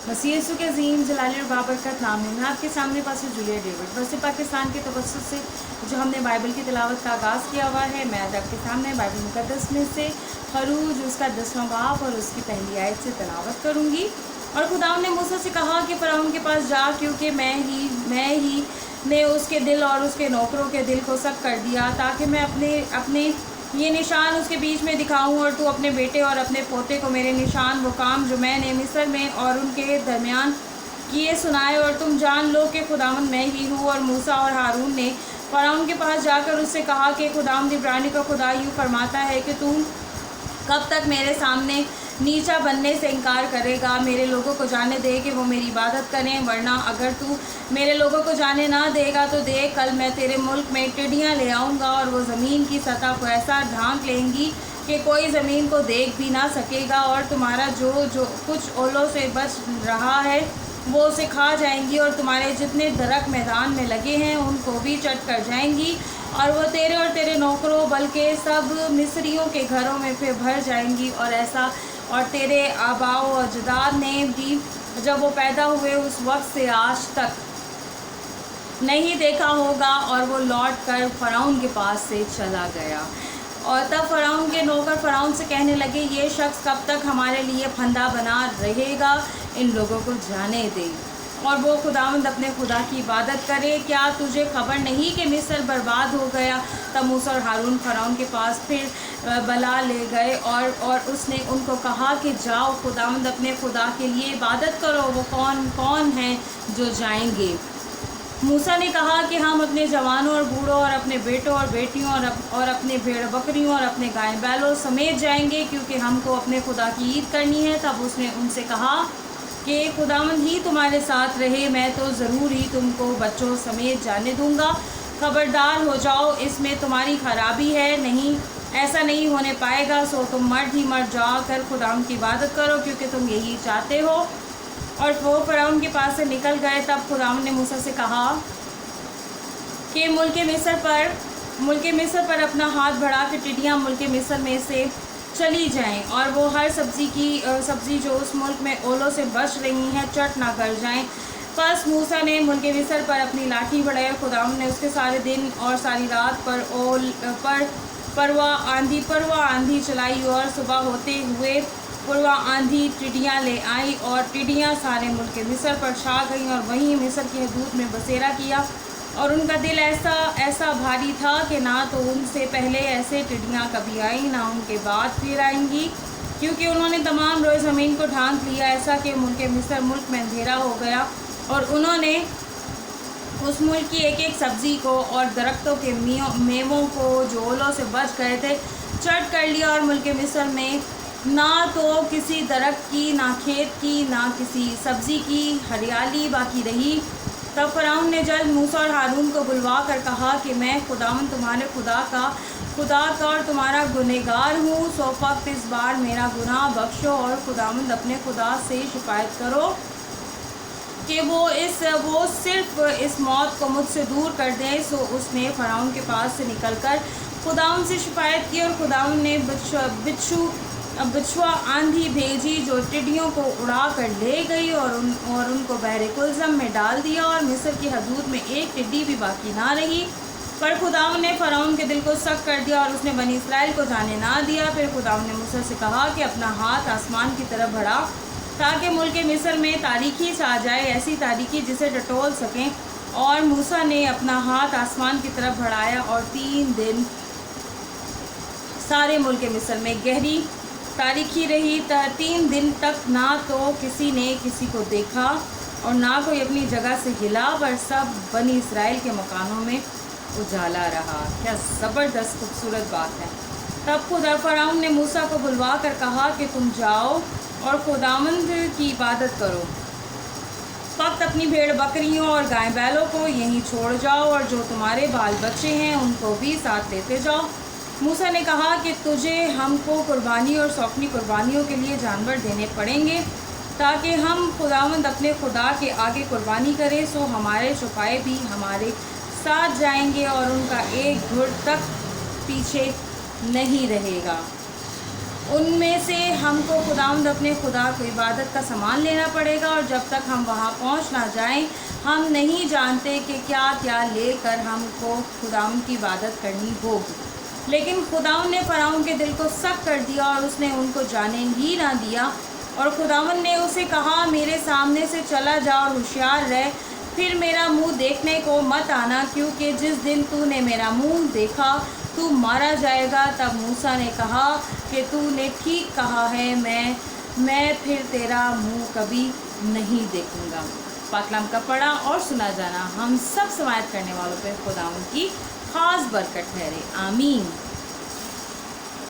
मसीह यीशु के अज़ीम जलाली और बाबरकत नाम में मैं आपके सामने पास जूलिया डेविड वैसे पाकिस्तान के तवज्जुह से जो हमने बाइबल की तिलावत का आगाज़ किया हुआ है, मैं आज आपके सामने बाइबल मुकद्दस में से खरूज उसका 10वां बाब और उसकी पहली आयत से तिलावत करूँगी। और खुदावंद ने मूसा से कहा कि फ़िरौन के पास जा, क्योंकि मैं ही ने उसके दिल और उसके नौकरों के दिल को सख्त कर दिया, ताकि मैं अपने ये निशान उसके बीच में दिखाऊं, और तू अपने बेटे और अपने पोते को मेरे निशान वो काम जो मैंने मिस्र में और उनके दरमियान किए सुनाए, और तुम जान लो कि खुदावंद मैं ही हूँ। और मूसा और हारून ने फ़िरौन के पास जाकर उससे कहा कि खुदावंद इब्रानी का खुदा यूँ फरमाता है कि तू कब तक मेरे सामने नीचा बनने से इनकार करेगा। मेरे लोगों को जाने दे कि वो मेरी इबादत करें, वरना अगर तू मेरे लोगों को जाने ना देगा तो देख, कल मैं तेरे मुल्क में टिड्डियाँ ले आऊँगा, और वो ज़मीन की सतह को ऐसा ढांक लेंगी कि कोई ज़मीन को देख भी ना सकेगा, और तुम्हारा जो कुछ ओलों से बच रहा है वो उसे खा जाएंगी, और तुम्हारे जितने दरख्त मैदान में लगे हैं उनको भी चट कर जाएंगी, और वो तेरे और तेरे नौकरों बल्कि सब मिस्रियों के घरों में फिर भर जाएंगी। और ऐसा और तेरे आबाओ अजदाद ने भी जब वो पैदा हुए उस वक्त से आज तक नहीं देखा होगा। और वो लौट कर फ़िरौन के पास से चला गया। और तब फ़िरौन के नौकर फ़िरौन से कहने लगे, ये शख्स कब तक हमारे लिए फंदा बना रहेगा, इन लोगों को जाने दे और वो खुदावंद अपने खुदा की इबादत करे। क्या तुझे खबर नहीं कि मिस्र बर्बाद हो गया? तब मूसा और हारून फ़िरौन के पास फिर बला ले गए, और उसने उनको कहा कि जाओ, खुदावंद अपने खुदा के लिए इबादत करो। वो कौन हैं जो जाएंगे? मूसा ने कहा कि हम अपने जवानों और बूढ़ों और अपने बेटों और बेटियों और अपने भेड़ बकरियों और अपने गाय बैलों समेत जाएंगे, क्योंकि हमको अपने खुदा की ईद करनी है। तब उसने उनसे कहा कि खुदावंद ही तुम्हारे साथ रहे, मैं तो ज़रूर ही तुमको बच्चों समेत जाने दूंगा। खबरदार हो जाओ, इसमें तुम्हारी खराबी है, नहीं ऐसा नहीं होने पाएगा। सो तुम मर्द ही मर्द जाकर खुदावंद की इबादत करो, क्योंकि तुम यही चाहते हो। और वो फ़िरौन के पास से निकल गए। तब खुदावंद ने मूसा से कहा कि मुल्क मिस्र पर अपना हाथ बढ़ा के टिड्डियाँ मुल्क मिस्र में से चली जाएं, और वो हर सब्ज़ी जो उस मुल्क में ओलों से बच रही हैं चट ना कर जाएं। बस मूसा ने मुल्क मिस्र पर अपनी लाठी बढ़ाई, और खुदावंद ने उसके सारे दिन और सारी रात पर परवा आंधी चलाई, और सुबह होते हुए पूर्वा आंधी टिड्डियाँ ले आई, और टिड्डियाँ सारे मुल्क मिस्र पर छा गईं, और वहीं मिस्र की हदूद में बसेरा किया। और उनका दिल ऐसा भारी था कि ना तो उनसे पहले ऐसे टिड्डियाँ कभी आई, ना उनके बाद फिर आएंगी, क्योंकि उन्होंने तमाम रोज़ ज़मीन को ढांक लिया, ऐसा कि मिस्र मुल्क में अंधेरा हो गया। और उन्होंने उस मुल्क की एक एक सब्ज़ी को और दरख्तों के मेवों को जो ओलों से बच गए थे चट कर लिया, और मुल्क मिस्र में ना तो किसी दरख्त की, ना खेत की, ना किसी सब्ज़ी की हरियाली बाकी रही। तब फ़िरौन ने जल्द मूसा और हारून को बुलवा कर कहा कि मैं खुदावंद तुम्हारे खुदा का और तुम्हारा गुनहगार हूँ। सो फक्त इस बार मेरा गुनाह बख्शो, और खुदावंद अपने खुदा से शिकायत करो कि वो सिर्फ इस मौत को मुझसे दूर कर दें। सो उसने फ़िरौन के पास से निकलकर खुदावंद से शिकायत की, और खुदावंद ने बिच्छुआ आंधी भेजी जो टिड्डियों को उड़ा कर ले गई, और उनको बहरे कुलज़म में डाल दिया, और मिस्र की हदूद में एक टिड्डी भी बाकी ना रही। पर खुदावंद ने फ़िरौन के दिल को सख्त कर दिया, और उसने बनी इसराइल को जाने ना दिया। फिर खुदावंद ने मूसा से कहा कि अपना हाथ आसमान की तरफ बढ़ा, ताकि मुल्क मिस्र में तारीकी छा जाए, ऐसी तारीकी जिसे टटोल सकें। और मूसा ने अपना हाथ आसमान की तरफ बढ़ाया, और 3 दिन सारे मुल्क मिस्र में गहरी तारीखी रही। 3 दिन तक ना तो किसी ने किसी को देखा, और ना कोई अपनी जगह से हिला, पर सब बनी इसराइल के मकानों में उजाला रहा। क्या ज़बरदस्त खूबसूरत बात है। तब खुदा फ़िरौन ने मूसा को बुलवा कर कहा कि तुम जाओ और खुदावंद की इबादत करो, फक्त अपनी भेड़ बकरियों और गाय बैलों को यहीं छोड़ जाओ, और जो तुम्हारे बाल बच्चे हैं उनको भी साथ लेते जाओ। मूसा ने कहा कि तुझे हमको कुर्बानी और सौखनी कुर्बानियों के लिए जानवर देने पड़ेंगे, ताकि हम खुदावंद अपने खुदा के आगे कुर्बानी करें। सो हमारे चौपाए भी हमारे साथ जाएंगे, और उनका एक धुर तक पीछे नहीं रहेगा। ان میں سے ہم کو خداوند اپنے خدا کو عبادت کا سامان لینا پڑے گا، اور جب تک ہم وہاں پہنچ نہ جائیں ہم نہیں جانتے کہ کیا کیا لے کر ہم کو خداوند کی عبادت کرنی ہوگی۔ لیکن خداوند نے فرعون کے دل کو سخت کر دیا اور اس نے ان کو جانے ہی نہ دیا، اور خداوند نے اسے کہا میرے سامنے سے چلا جا اور ہوشیار رہ، پھر میرا منہ دیکھنے کو مت آنا، کیونکہ جس دن تو نے میرا منہ دیکھا تو مارا جائے گا۔ تب موسیٰ نے کہا کہ تو نے ٹھیک کہا ہے، میں پھر تیرا منہ کبھی نہیں دیکھوں گا۔ پاک کلام کا پڑھا اور سنا جانا ہم سب سماعت کرنے والوں پہ خداوند کی خاص برکت ٹھہرے، آمین۔